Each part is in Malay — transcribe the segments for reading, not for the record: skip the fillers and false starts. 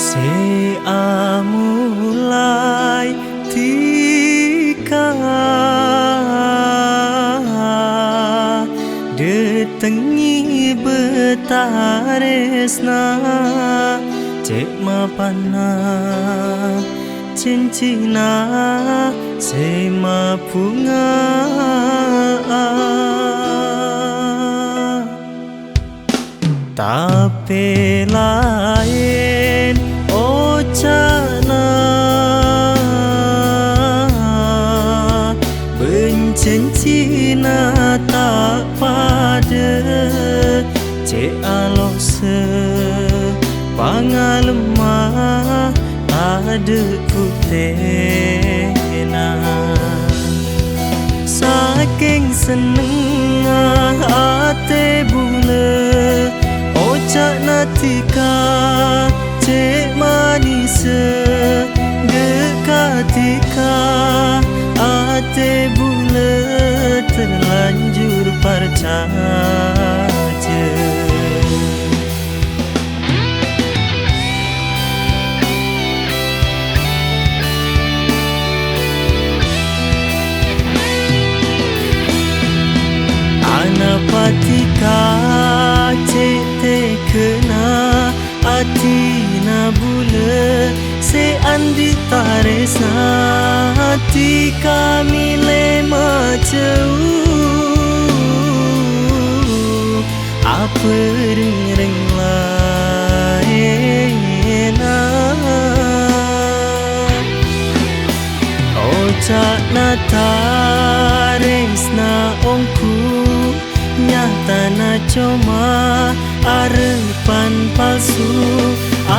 Se amulai tika detengi betaresna cek mapana cincina sema bunga tapi lain ocana bencincina tak pada cek aloh sepangalemah ada kutena saking seneng ate bule ocak natika cek manis dekatika ate bulat terlanjur percaya anapatika cek te kena atina bule se andi taresna hati kami lema jauh apa ring laena ocak na taresna ongku nyata na cuma arepan palsu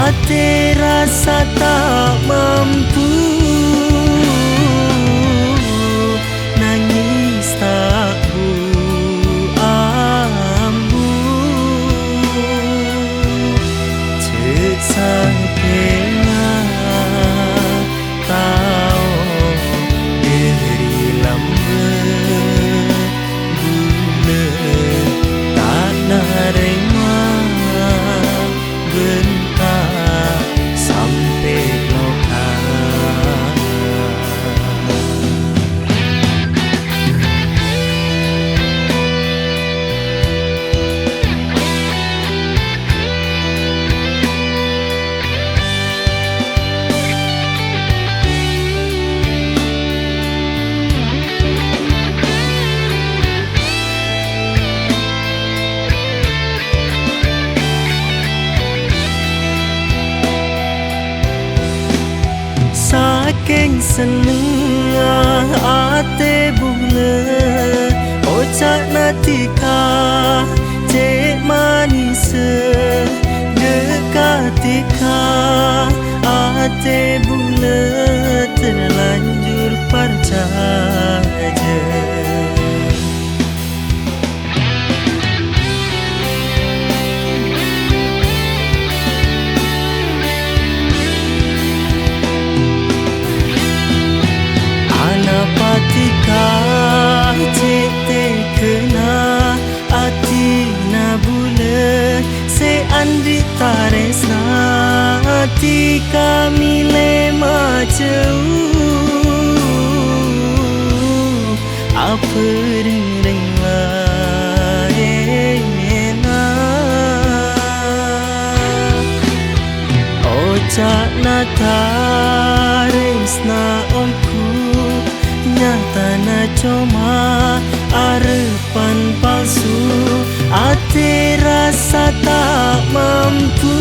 ate rasa tak mampu nangis tak ambu cek sakena tau diri lambat gula tak narema bentak sampai lokal saking seneng ate bule ocak natika cek manis dekatika ate bule terlanjur percaya anapatika cek te kena atina bule se andi taresna hati kami lema jauh apa ring laena ocak na taresna ongku nyata na cuma arepan palsu ate rasa tak mampu